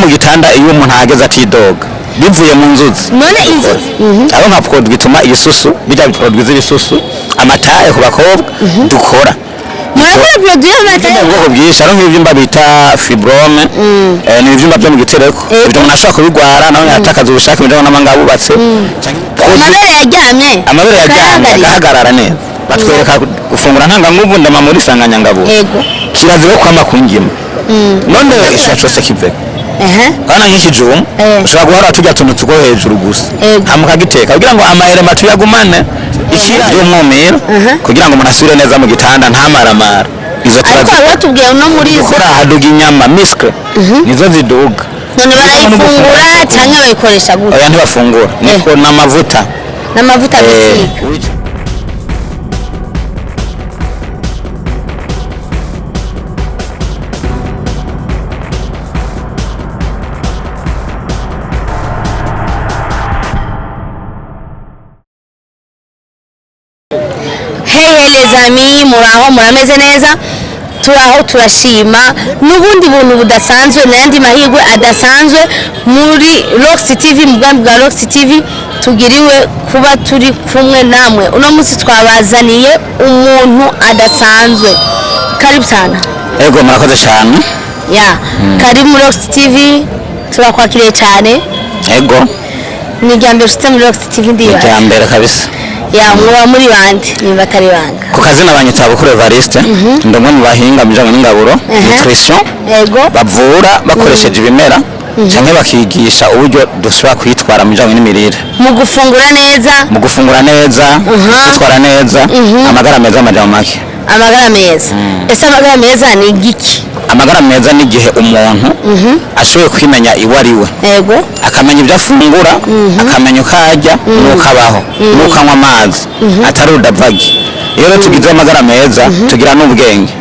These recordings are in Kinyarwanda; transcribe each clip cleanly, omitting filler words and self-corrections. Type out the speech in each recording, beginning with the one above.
mu gitanda iyo umuntu ahageze atidoga bivuye mu nzuzi none inzuzi abo nka produit bituma ibisusu bijya produit z'ibisusu amataye ku bakobwa dukora murakora produit y'amataye ubwoko bwinshi ari nk'ibyumba bita fibrome ni ibyumba byo mu gitereko ibyo umuntu ashobora kubigwara nawe yatakaza ubushake bijyanye n'amangabubatse amabere yaryamye agahagarara neza batwereka gufungura ntanganguvu ndama muri sanganyangabo kirazira kwama ku ngima none ishobora cyose kiveko kana nk'ikijumba ushobora guhora tujya tuntu tugo hejuru gusa hamukagiteka kugira ngo amahere matuyagumane ikira y'umwumira kugira ngo umuntu asubire neza mu gitanda ntamaramara izo ariko batubwiye no muri izo kora haduga inyama miskre nizo ziduga none barayifungura cyangwa bayikoresha gute oya ntibafungura niko n'amavuta bisiga les amis muraho murameze neza turaho turashima n'ubundi buntu budasanzwe n'andi mahirwe adasanzwe muri Rox TV mugambi bwa Rox TV tugiriwe kuba turi kumwe namwe uno munsi twabazaniye umuntu adasanzwe karibu sana ego murakoze cyane kari muri Rox TV turakwakiriye cyane ego ni ryambere ufite muri Rox TV ndiyo ryambere kabisa muba muri bande niba atari banga ku kazina banyita Bukuru Evariste ndumwe mu bahinga mu bijyanye n'ingaburo nutrition bavura bakoresheje ibimera cyangwa bakigisha uburyo dushobora kwitwara mu bijyanye n'imirire mu gufungura neza kwitwara neza amagara meza amajyamo make amagara meza ese amagara meza ni igiki amagara meza ni igihe umuntu ashoboye kwimenya iwe ari we akamenya ibyo afungura akamenya uko arya n'uko abaho n'uko anywa amazi atari urudavagi iyo rero tugize amagara meza tugira n'ubwenge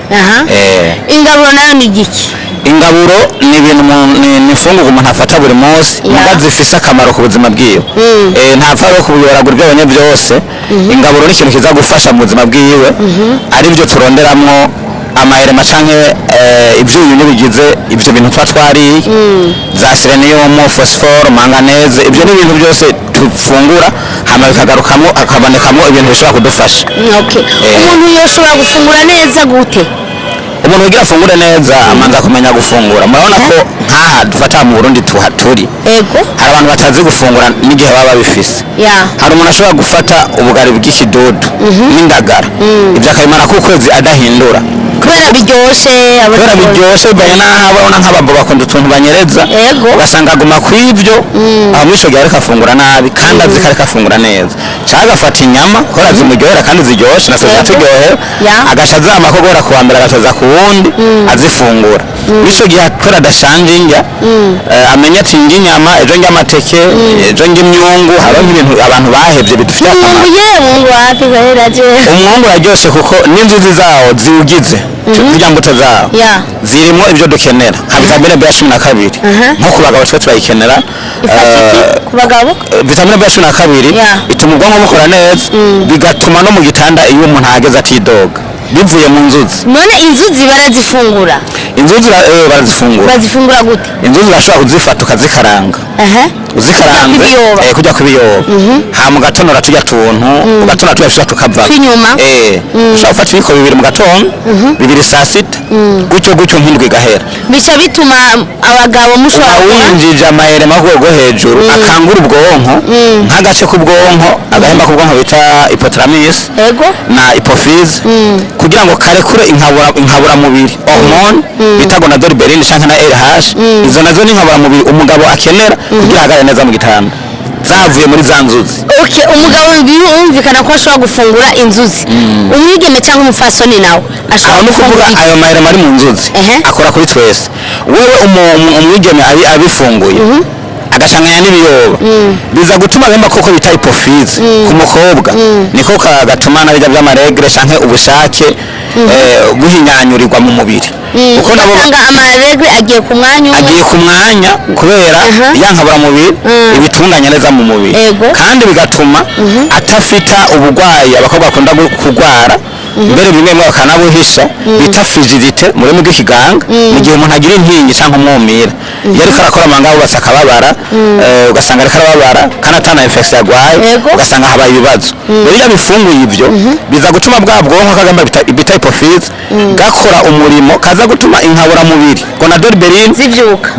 ingaburo nayo ni igiki ingaburo ni ibintu ni imfungurwa umuntu afata buri munsi muga zifise akamaro ku buzima bwiwe ntapfa rero kubiyoragura ibyabonye byose ingaburo ni ikintu kiza gufasha mu buzima bwiwe ari byo turonderamwo amaherema canke ivyunyunyu bigize ivyo bintu twa twariye za selenium phosphore manganese ivyo ni ibintu byose tufungura hama bikagarukamo akabonekamo ibintu bishobora kudufasha umuntu yoshobora gufungura neza gute umuntu ugira afungure neza amanza kumenya gufungura murabona ko nkaha dufata mu Burundi tuhaturi hari abantu batazi gufungura n'igihe baba bifise hari umuntu ashobora gufata ubugari bw'ikidodo n'indagara ibyo akabimara ku kwezi adahindura kubera biryoshe bibaye n'ababona nk'ababo bakunda utuntu banyereza ugasanga aguma kw'ibyo aho mwisho gihe ariko afungura nabi kandi azi ko ariko afungura neza cyangwa agafata inyama kubera zimuryohera kandi ziryoshe natwe ziraturyohera agaca azama ko guhera ku wa mbere agacaza ku wundi azifungura mwisho gihe kubera adashanje indya amenya ati ndya inyama ejo ndya amateke ejo ndya imyungu hariho nk'ibintu abantu bahevye bidufitiye akamaro umwungu uraryoshe kuko n'inzuzi zawo ziwugize zirya mbuto zawo zirimo ibyo dukenera nka vitamine B12 nko ku bagabo twe turayikenera vitamine B12 ituma ubwonko bukora neza bigatuma no mu gitanda iyo umuntu ahageze atidoga bivuye mu nzuzi none inzuzi barazifungura inzuzi bazifungura gute inzuzi urashobora kuzifata ukazikaranga uzikaranze kujya kubiyoba hama ugatonora tujya tuntu ugatonora tujya tukava ushobora gufata ibiko bibiri mu gatondo bibiri saa sita gutyo nk'indwi igahera bica bituma abagabo mushobora winjije amaherema ku rwego hejuru akangura ubwonko nk'agace k'ubwonko agahemba k'ubwonko bita hypothalamus na hypophyse kugira ngo karekure inkaburamubiri hormone bita gonadotropin canke na LH izo nazo ni inkaburamubiri umugabo akenera kugira agare neza mu gitanda zavuye muri za nzuzi umugabo birumvikana ko ashobora gufungura inzuzi umwigeme cyangwa umufasoni nawe ashobora gufungura ayo maherema ari mu nzuzi akora kuri twese wewe umwigeme abifunguye agashanganya n'ibiyoba biza gutuma bemba koko bita hypophyse ku mukobwa niko kagatuma nabijya by'amaregre canke ubushake guhinyanyurirwa mu mubiri uko nabanga amaregre agiye ku mwanya kubera yankabura mubiri ibitunganya neza mu mubiri kandi bigatuma atafita ubugwayi abakobwa bakunda kugwara mbere bimwe mu bakanabuhisha bita frigidite muri mu gikiganga mu gihe umuntu agira intingi canke umwumira iyo ariko arakora amanga bubatse akababara ugasanga ariko arababara kandi atana infection yagwaye ugasanga habaye ibibazo rero iyo bifunguye ibyo biza gutuma bwa bwonko kagamba bita hypophyse gakora umurimo kaza gutuma inkabura mubiri gonadol berin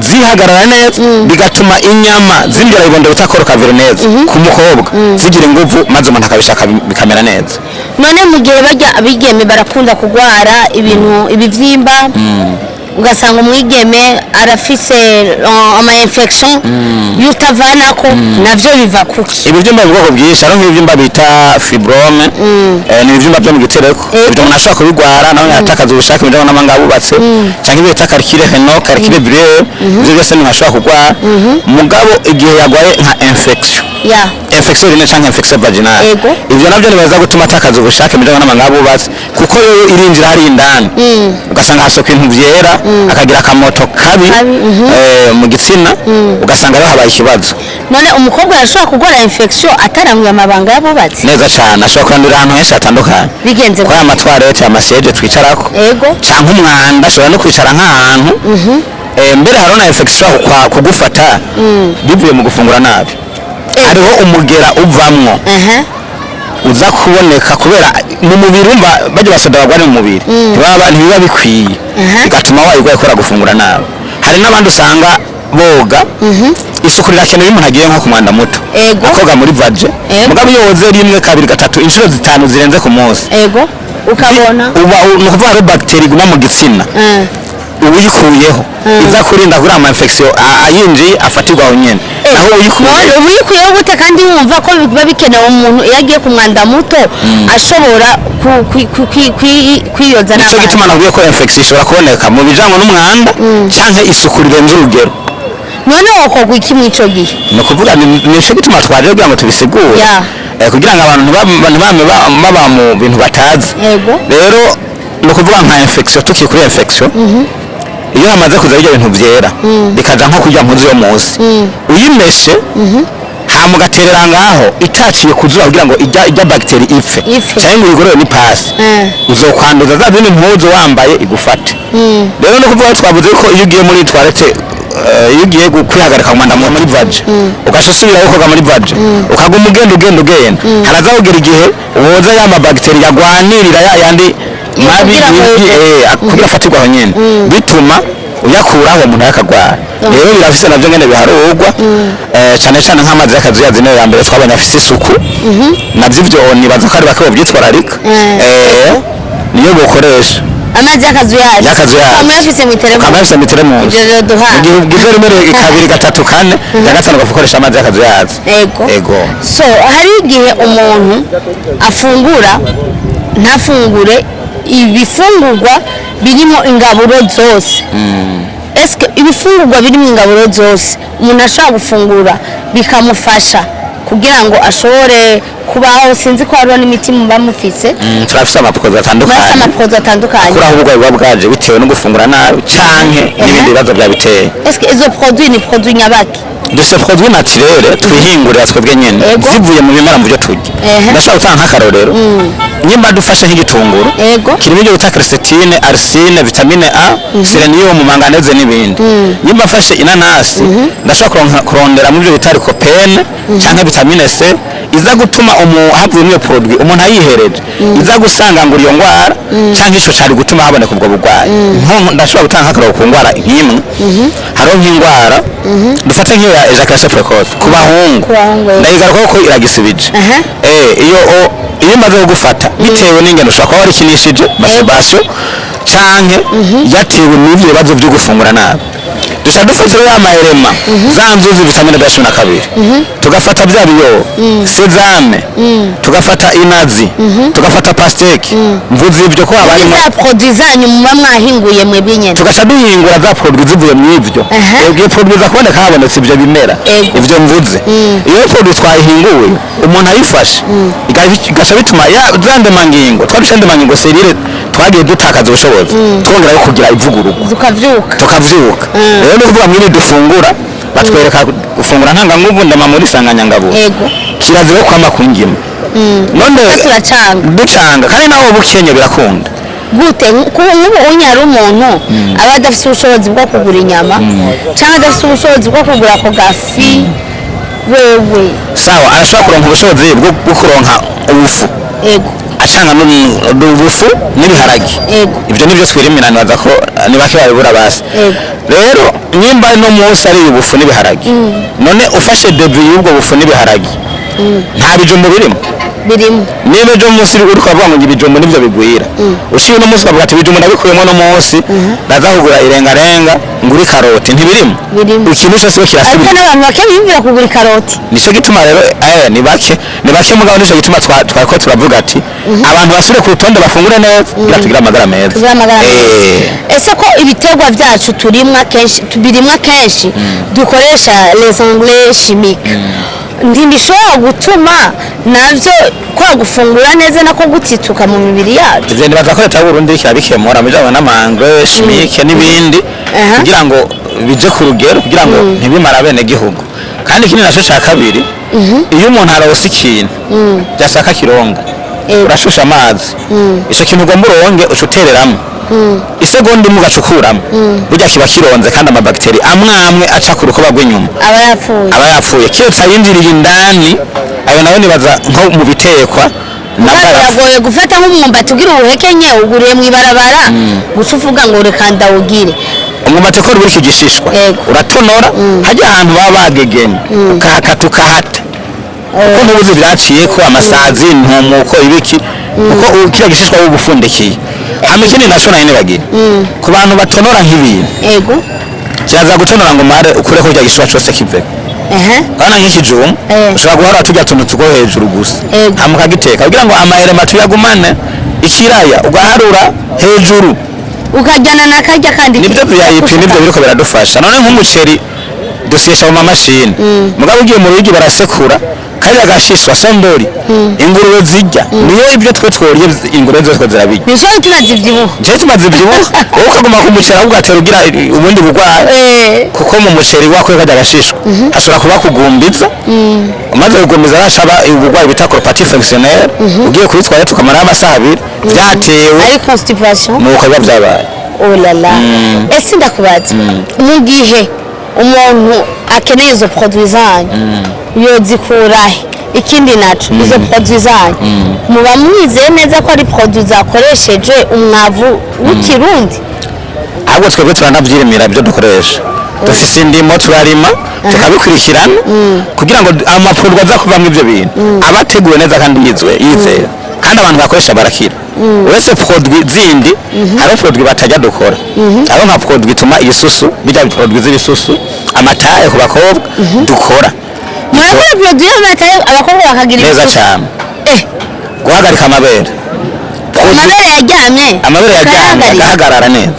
zihagarara neza bigatuma inyama z'imbere ibondo butakoro kavire neza ku mukobwa zigira ingufu maze umuntu akabishaka bikamera neza none mu gihe bajya abigeme barakunda kugwara ibintu ibivyimba ugasanga umwigeme arafise ama infection yutavanako navyo biva kuki ibivyimba bwoko bwinshi ari nk'ibivyimba bita fibrome ni ibivyimba byo mu gitereko ibyo umuntu ashobora kubigwara nawe yatakaza ubushake mu n'amanga bubatse cyangwa ibita calcule renal calcule biliaire ibyo byose ni ashobora kugwara mugabo igihe yagwaye nka infection infection ine cyangwa infection vaginale ibyo nabyo nibaza gutuma atakaza ubushake mu n'amanga bubatse kuko yo irinjira hari indani ugasanga hasoka ibintu byera akagira akamoto kabi mu gitsina ugasanga rero habaye ikibazo none umukobwa arashobora kugora infection ataranguye amabanga yabubatse neza cyane ashobora kwandurira ahantu henshi hatandukanye bigenze kwa amatwarete amaseje twicarako cyangwa umwanda ashobora no kwicara nk'ahantu mbere hari na infection kugufata bivuye mu gufungura nabi hariho umugera uvamwo uza kuboneka kubera mu mubiri umva bajya basoda bagwari mu mubiri ntibiba bikwiye bigatuma wayigwaye kora gufungura nabi hari n'abandi usanga boga isuku rirakenewe iyo umuntu agiye nko ku mwanda muto akoga muri vaje mugabo iyo woze rimwe kabiri gatatu inshuro zitanu zirenze ku munsi ukabona uba ni ukuvuga hari bagiteri iguma mu gitsina uyikuyeho iza kurinda kuri ama infection ayinjiye afatirwaho nyene naho uyikuyeho gute kandi wumva ko biba bikenewe umuntu iyo agiye ku mwanda muto ashobora kwiyoza n'amazi nicyo gituma navuye ko infection ishobora kuboneka mu bijanye n'umwanda canke isuku rirenze urugero none wokorwa iki mw'ico gihe ni ukuvuga nico gituma twaje kugira ngo tubisigure kugira ngo abantu ntibame baba mu bintu batazi rero ni ukuvuga nka infection tukiri kuri infection iyo hamaze kuza ibyo bintu byera bikaja nko kurya mpuzu yo munsi uyimeshe hamugaterera ngaho itaciye kuzuba kugira ngo ijya bagiteri ipfe cyangwa uyigorore ni pasi uzokwanduza za bindi mpuzu wambaye igufate rero no kuvuga twavuze ko iyo ugiye muri toilette iyo ugiye kwihagarika umwanda muri vaje ugashisubira ukoga muri vaje ukaguma ugenda haraza kugera igihe woza ya mabagiteri yagwanirira yandi mabi kugira afatirwaho nyene bituma uyakuraho umuntu yakagwara rero birafise navyo ngene biharugwa cyane cyane nk'amazi y'akazuyazi niyo ya mbere twabonye afise isuku navyo ivyo nibaza ko ari bake bovyitwararika niyo bokoresha amazi y'akazuyazi kamuyafise mu teremusi igihe ubwize rimwe kabiri gatatu kane ya gatanu ugakoresha amazi y'akazuyazi ego so hari igihe umuntu afungura ntafungure ibifungurwa birimo ingaburo zose eske ibifungurwa birimo ingaburo zose umuntu ashobora gufungura bikamufasha kugira ngo ashobore kubaho sinzi ko hariho n'imiti muba mufise turafise amaproduit atandukanye kuri aho ubwo buba bwaje bitewe no gufungura nabi canke n'ibindi bibazo byabiteye eske izo produit ni produit nyabaki dufise produit naturel twihingurira twebwe nyene zivuye mu bimera mu byo turya ndashaka gutanga nk'akarorero nyimba dufashe nk'igitunguru kirimo ibyo bita quercétine arsine vitamine A selenium manganese n'ibindi nyimba afashe inanasi ndashaka kurondera mu byo bita lycopene cyangwa vitamine C iza gutuma havuye n'iyo produit umuntu ayihereje iza gusanga ngo iyo ngwara cyangwa ico cyari gutuma haboneka ubwo burwayi ndashobora gutanga nk'akarorero ku ngwara nk'imwe hariho nk'ingwara dufata nk'iyo ya ejaculation precoce ku bahungu ndayigaruka ko iragisubije iyo maze gufata bitewe n'ingendo ushobora kuba warikinishije masturbation canke yatewe n'ibyo bibazo byo gufungura nabi dushaka dufata rero amaherema za nzuzi vitamine B12 tugafata bya biyo sezame tugafata inazi tugafata pasteke mvuze ibyo ko abarimo za produits zanyu muba mwahinguye mwebwe nyene tugasha duhingura za produits zivuye mu ivyo iyo produits zakuboneka habonetse ibyo bimera ivyo mvuze iyo produits twahinguye umuntu ayifashe igasha bituma zande mangingo twarushende mangingo serire twagiye dutakaza ubushobozi twongera kugira ivugurugo tukavyuka rero no kuvuga muri dufungura batwereka gufungura ntanga nguvu ndama muri sanganyangabo kirazira kwama kungima none ducanga kandi naho bukenye birakunda gute nk'ubu unyara umuntu aba adafite ubushobozi bwo kugura inyama cyangwa adafite ubushobozi bwo kugura ako gafi wewe sawa arashobora kuronka ubushobozi bwo kuronka ubufu ego acanga n'ubufu n'ibiharage ibyo nibyo twirimira nibaza ko ni bake babibura basi rero nimba no munsi ari ubufu n'ibiharage none ufashe debi y'ubwo bufu n'ibiharage nta bijumbo birimo niba ejo munsi uri kuvuga ngo ibijumbo nibyo bigwira ushiye no munsi ukavuga ati ibijumbo ndabikuyemo no munsi ndaza kugura irengarenga nguri karoti ntibirimo ikintu cyose kirasubira ariko n'abantu bake bimvira kugura karoti nico gituma rero ni bake mugabo nico gituma twako turavuga ati abantu basubire ku rutonde bafungure neza kugira tugire amagara meza ese ko ibiterwa byacu tubirimwa kenshi dukoresha les engrais chimiques ntibishobora gutuma navyo kwa gufungura neza nako gutituka mu mibiri yacu ivyo nibaza ko leta y'Uburundi kirabikemura mujanye n'amangre chimique n'ibindi kugira ngo bije ku rugero kugira ngo ntibimara bene gihugu kandi ikindi naco ca kabiri iyo umuntu arose ikintu byasaka kironga urashusha amazi ico kintu ugomba uronge ucutereramo isegonda imwe ugacukuramo burya kiba kironze kandi amabagiteri amwe aca ku rukoba rw'inyuma aba yapfuye kiretse ayinjiriye indani ayo nayo nibaza nko mu bitekwa biragoye gufata nk'umwumbati ugira ubuhekenye uguriye mu ibarabara guca uvuga ngo reka ndawugire umwumbati ukora buri kigishishwa uratonora hajya ahantu baba bagegenye ukahakata ukahata kuko ntubuzi byaciye ko amasazi ntumuko ibiki kuko kiriya gishishwa wo gufundikiye hama ikindi naco nayo nibagira ku bantu batonora nk'ibintu kiraza gutonora ngo mare ukure ko kiriya gishishwa cose kiveko kana nk'ikijumba ushobora guhora tujya tuntu tugo hejuru gusa hama ukagiteka kugira ngo amaherema tuyagumane ikiraya ugaharura hejuru ukajyana nakarya kandi nibyo VIP nibyo biriko biradufasha none nk'umuceri dusyesha mu mashini mugabo ugiye mu rugi barasekura kariya gashishwa sondori ingurube zijya niyo ibyo twe tworiye ingurube zose zirabijya nisho tunazivyibuha je tumazivyibuha wowe ukaguma ku muceri ahubwo atera ugira ubundi bugwara kuko mu muceri wako kajya gashishwa ashobora kuba kugumbiza umaze kugumbiza arashaba ubugwara bita colopathie fonctionnelle ugiye kubitwara tukamara amasaha abiri byatewe ari constipation nuko biba byabaye oh la la ese ndakubaza mu gihe umuntu akeneye izo produits zanyu yozikurahe ikindi naco izo produits zanyu muba mwizeye neza ko ari produits zakoresheje umwavu w'ikirundi ahubwo twebwe turanavyirimira ibyo dukoresha dufise indimo turarima tukabikurikirana kugira ngo amaprodwa aza kuvamwo ivyo bintu abateguwe neza kandi yizera kandi abantu bakoresha barakira uretse produit zindi hari produit batajya dukora abo nka produit ituma ibisusu bijya produit z'ibisusu amataye ku bakobwa dukora murakora produit y'amataye abakobwa bakagira neza cyane guhagarika amabere yaryamye agahagarara neza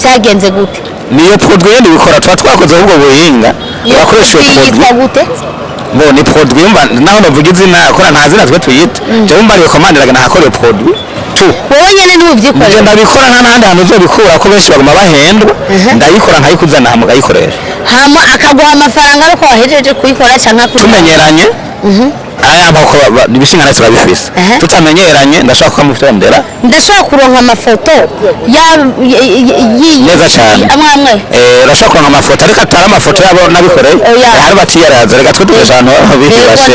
vyagenze gute niyo produit yindi bikora tuba twakoze ahubwo buhinga bakoresha produit ngo ni produit mba naho navuga izina akora nta zina twe tuyita je mba recommandiraga nahakore produit wowe nyene n'ubyikora nje ndabikora nta nandi hantu uzobikura ko benshi baguma bahendwa ndayikora nkayikuzana hamwe ngayikoresha hama akaguha amafaranga ariko wahejeje kuyikora cyangwa tumenyeranye aya mpako nibishingana turabifise tutamenyeranye ndashaka ko mufitondera ndashaka kuronka amafoto neza cyane amwe urashaka kuronka amafoto ariko atari amafoto yabo nabikoreye hari batiyaraza reka twe tugejana bibashe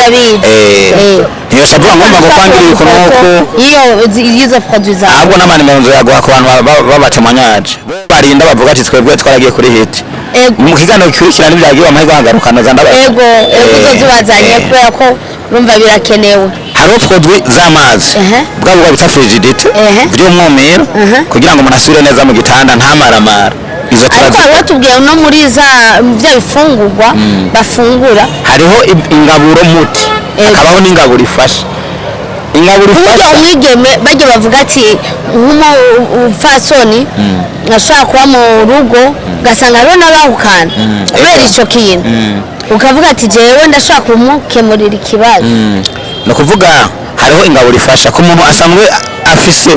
iyo shavuga ngomba gupangira ibikonuko izo produits za ahubwo n'amani mu nzu yaguha ku bantu babatemanyaje barinda bavuga ati twebwe twaragiye kuri hit mu kiganiro gikurikirana ibyagiye amahirwe ahagarukana za ndabaye ego zibazanye kubera ko urumva birakenewe hariho produit z'amazi bwabo bita frigidite by'umwumiro kugira ngo umuntu asubire neza mu gitanda ntamaramara izo ariko watubwiye no muri za bya bifungurwa bafungura hariho ingaburo muti akabaho n'ingaburo ifasha ingaburo ifasha umwigeme bajye bavuga ati nk'umufasoni ashobora kuba mu rugo ugasanga hariho n'abahukana kubera icyo kintu ukavuga ati jewe ndashaka kumukemurira ikibazo ni ukuvuga hariho ingaburo ifasha ko umuntu asanzwe afise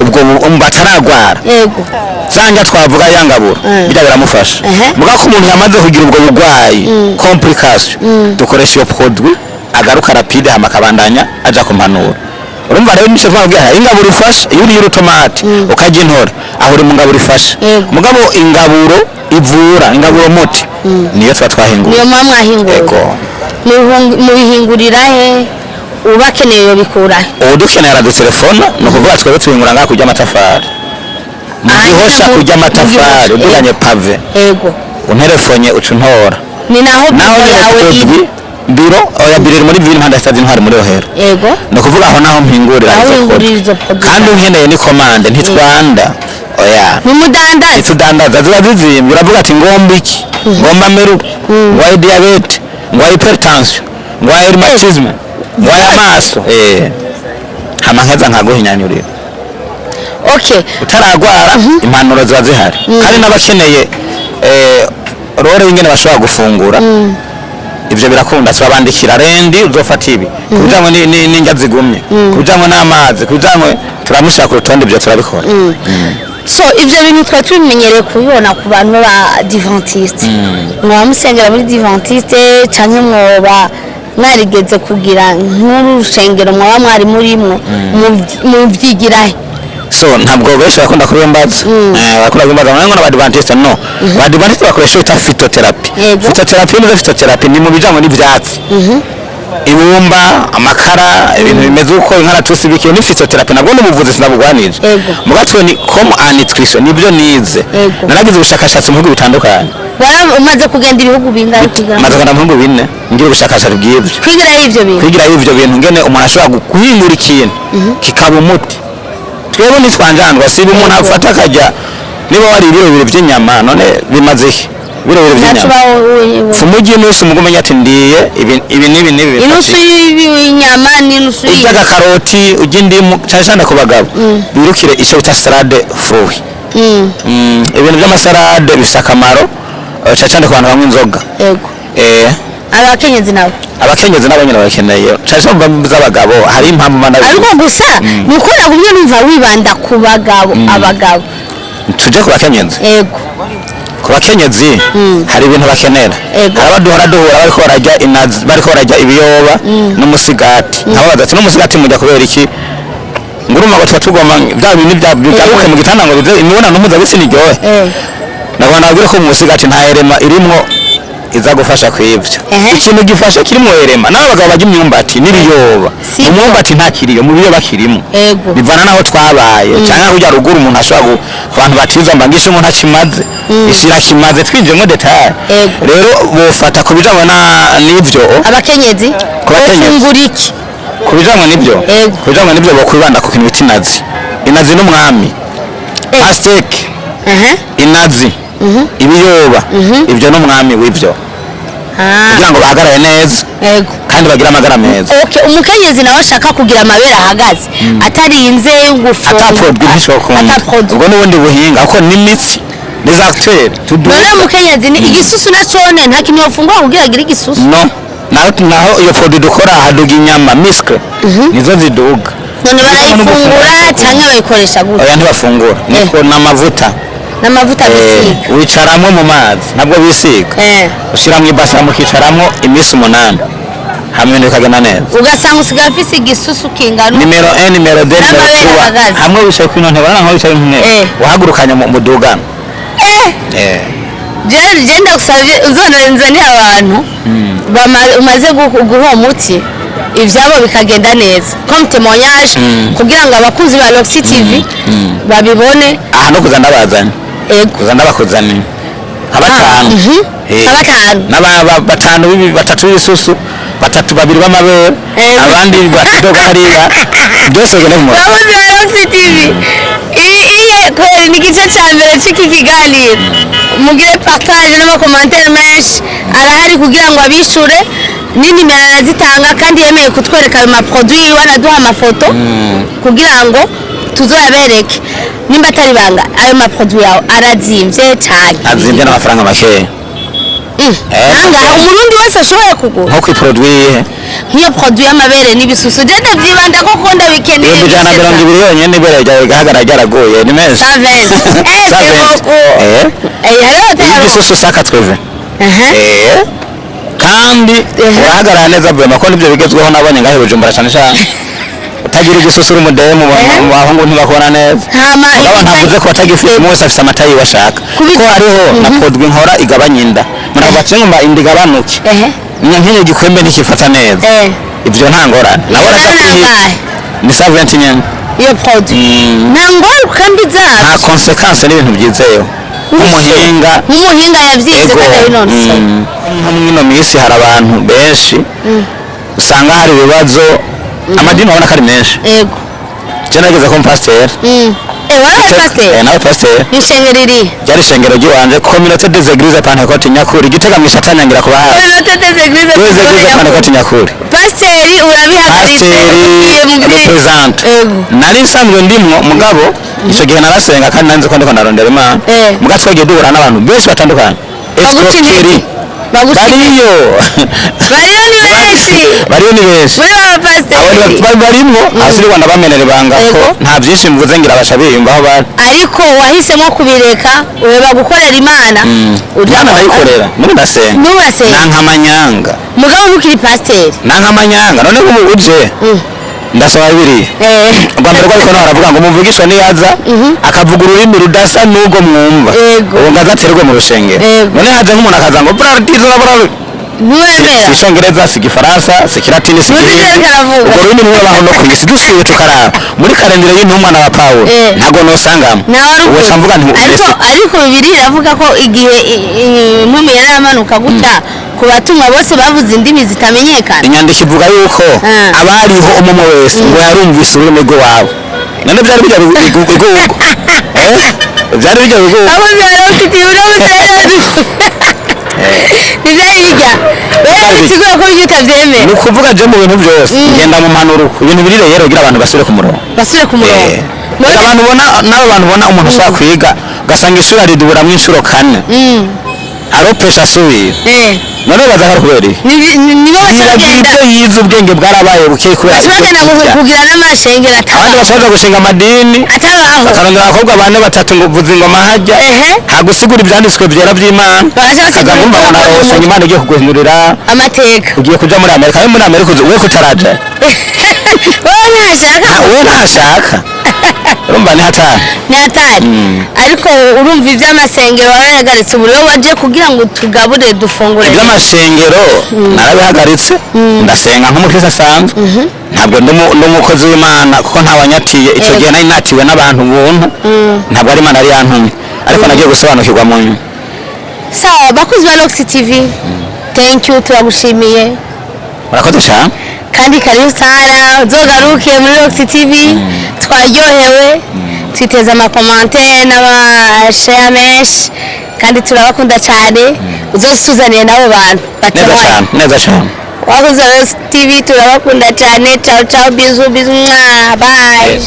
ubwo bataragwara yego cyangwa twavuga ya ngaburo bijya biramufasha muga ko umuntu yamaze kugira ubwo burwayi complication dukoresha iyo produit agaruka rapide hama kabandanya aja kumpanura urumva rero nico twabwira ingaburo ifasha iyo uriye urutomati ukarya intora aho uri mu ngaburo ifasha mugabo ingaburo ivura ingaburo muti niyo twahingura niyo mwahingura mubihingurira he ubakeneye bikura ubu dukeneye aradutelefona ni ukuvuga twebwe tuhingura ngaha kurya amatafari mu gihosha kurya amatafari uduganye pave yego unterefonye uca untora ni naho yawe biro oya biro muri vini mpande stade ntwari muri rohero yego no kuvuga aho naho mpingurira izo product kandi unkeneye ni commande ntitwanda oya ni mudandaza itudandaza ziba zizimye uravuga ati ngomba iki ngomba meru ngwaye diabete ngwaye hypertension ngwaye rheumatism ngwaye amaso hama nkeza nkaguhinyanyurira okay utaragwara impanuro ziba zihari kandi n'abakeneye rore ingene bashobora gufungura ibyo birakunda turabandikira rendi uzofata ibi kubijamwe n'indya zigumye kubijamwe n'amazi kubijamwe turamushira ku rutonde ibyo turabikora so ibyo bintu twa tubimenyereye kubibona ku bantu b'abadiventiste mwaba musengera muri diventiste canke mwoba mwarigeze kugira nk'urushengero mwaba mwari murimwo muvyigirahe so ntabwo benshi bakunda kubimbaza bakunda kubimbaza ngo n'abadiventiste no abadiventiste bakoresha ita phytotherapy phytotherapy ni mu bijamwe n'ivyatsi ibumba amakara ibintu bimeze uko inkaratusi bikiyo ni phytotherapy nabwo n'umuvuzi sinabugwanije mugatwe ni comme en nutrition nibyo nize naragize ubushakashatsi mu bihugu bitandukanye umaze kugenda ibihugu bingahe kwiga maze kugenda mu bihugu bine ngira ubushakashatsi bw'ibyo kwigira ivyo bintu ngene umuntu ashobora guhingura ikintu kikaba umuti twebwe nitwanjandwa siba umuntu afata akajya niba wari ibiro bibiri by'inyama none bimaze iki ibiro bibiri by'inyama fumugi n'usu mugumenya ati ndiye ibi nibi inusu y'inyama n'inusu y'ijyaga karoti ujya indimu cyane ku bagabo birukire icyo bita salade fruit ibintu by'amasalade bifite akamaro cyane ku bantu banywa inzoga abakenyezi nabo nyine bakeneye cyane z'abagabo hari impamvu manabizi ariko gusa ni uko nagumye numva wibanda ku abagabo tuje ku bakenyezi yego ku bakenyezi hari ibintu bakenera duhora bariko barajya ibiyoba n'umusigati nkababaza ati n'umusigati mujya kubera iki nguruma ngo tugoma bya bintu byabuke mu gitanda ngo bize imibonano mpuzabitsina iryohe nabwo nabwira ko mu musigati nta erema irimwo iza gufasha kwivyo ikintu gifasha kirimo erema n'abagabo bajya imyumbati n'ibiyoba umwumbati nta kiriyo mu biyoba kirimo bivana naho twabaye cyangwa kujya ruguru umuntu ashobora abantu batiza mbangisha umuntu akimaze ishira kimaze twinjemo detail rero bofata kubijamwe n'ivyo abakenyezi bafungura iki kubijamwe n'ibyo bokwibanda ku kintu bitinazi inazi n'umwami pastek inazi ibiyoba ibyo n'umwami w'ibyo kugira ngo bahagarare neza kandi bagire amagara meza umukenyezi nawe ashaka kugira amabere ahagaze atarinze gufungura ubwo n'ubundi buhinga kuko n'imitsi les acteurs none umukenyezi ni igisusu na cone nta kintu yofungura kugira agire igisusu naho iyo produit dukora haduga inyama miskle nizo ziduga none barayifungura cyangwa bayikoresha gute oya ntibafungura niko n'amavuta bisiga wicaramwo mu mazi nabwo bisiga ushira mu ibasa mukicaramwo iminsi 8 hamwe n'ikagena neza ugasanga usigaye afise igisusu kingana nimero 1 nimero 2 hamwe wicaye kwino ntebara nko wicaye nk'intebe wahagurukanya mu dugano je ndagusavye uzonanzani abantu umaze guha umuti ivyabo bikagenda neza comme témoignage kugira ngo abakunzi ba Roxy TV babibone aha no kuza ndabazanye kuza ndabakuzanye abatanu batanu batatu b'ibisusu batatu babiri b'amabere abandi badoga hariya byose gene mu Roxy TV iye kweli ni gice cya mbere cy'iki kiganiro mugire partage n'amakomantere menshi arahari kugira ngo abishure n'inimero arazitanga kandi yemeye kutwereka ayo maproduit yiwe anaduha amafoto kugira ngo tuzoyabereke nimba atari banga ayo maproduit yawe arazimvye cyane azimvye n'amafaranga makeya nanga umurundi wese ashobora kugura nko kwiproduit nk'iyo produit y'amabere n'ibisusu je ndavyibanda ko kunda bikeneye bijana 200 yonyene n'ibere ryawe gahagara ryaragoye ni menshi ibisusu 180 kandi urahagarara neza bwe makoni ibyo bigezweho nabonye ngahe Bujumbura cyane cyane utagira igisusura umudemu abahungu ntibakora neza hama aba ntavuze ko batagifite umwe wese afite amata yiwe ashaka ko hariho na podwi nkora igabanya inda murabatse ngomba inda igabanuke nk'iyo gikwembe ntikifata neza ibyo nta ngorane nawe ni 70 nyene iyo podwi nta ngaruka mbi zazo nta consequence n'ibintu byizeyo nk'umuhinga yavyize kandi abinonosoye nk'ino minsi hari abantu benshi usanga hari ibibazo amadini ubona ko ari menshi yego je nageze ko pasteur wari pasteur nawe pasteur ishengero iri ryari ishengero ry'iwanje communauté des églises Pentecôte Nyakuri Gitega mwisatanyangira kuba hafi communauté des églises Pentecôte Nyakuri pasteur urabihagaritse represent nari nsanzwe ndimwo mugabo ico gihe narasenga kandi nanze ko ndiko narondera Imana muga twagiye duhura n'abantu benshi batandukanye escroquerie bariyo ni benshi barimwo hasi Rwanda bamenera ibanga ko nta byinshi mvuze ngira abasha biyumvaho bari ariko wahisemo kubireka ureba gukorera Imana Imana nayikorera muri ndasenga nankamanyanga mugabo ukiri pasteur nankamanyanga none ubu uje ndasaba bibiri ubwa mbere ko ariko haravuga ngo umuvugisho niyaza akavuga ururimi rudasa n'ubwo mwumva ubu ngazaterwe mu rushengero none haje nk'umuntu akaza ngo si icyongereza si igifaransa si ikilatini si igihindi ubwo rurimi rumwe baho no ku isi dusuye tukaraba muri karendire y'intumwa na Pawulo ntabwo nosangamo ubu samvuga ariko bibiri iravuga ko igihe intumwa yari amanuka gutya ku batumwa bose bavuze indimi zitamenyekana inyandiko ivuga yuko abariho umwe wese ngo yarumvise ururimi rw'iwabo none byari bijya bigugu byari bijya bigugu abo byarafite nibyarijya sigura ko bijya utabyemera ni ukuvuga je mu bintu byose ngenda mu mpanuro ibintu biri rero kugira abantu basubire ku murongo abantu ubona umuntu ashaka kwiga ugasanga ishuri ariduburamwo inshuro 4 aropesha asubira none baza kubera nibo bagenda yize ubwenge bwarabaye buke kubera kugira n'amashengero abandi bashaka gushinga amadini akarondera abakobwa 4-3 ngo vuza ingoma hajya hagusigura ibyanditswe byera by'Imana akazamumva kanarose Imana igiye kuguhindurira amateka ugiye kuja muri Amerika we muri Amerika we kutaraje we ntashaka urumva ni hatari ariko urumva iby'amasengero warahagaritse ubu rero waje kugira ngo tugabure dufungure iby'amasengero narabihagaritse ndasenga nk'umukristo asanzwe ntabwo ndumukozi w'Imana kuko ntawanyatiye ico gihe nari natiwe n'abantu buntu ntabwo ari Imana ari yantumye ariko nagiye gusobanukirwa mu nyuma sawa bakuzi ba Rox TV thank you turagushimiye murakoze cyane kandi karibu sana uzogaruke muri Rox TV twaryohewe twiteza amakomantere n'abashare menshi kandi turabakunda cyane uzosuzaniye nabo bantu neza cyane wakuze Rox TV turabakunda cyane ciao ciao bizu bye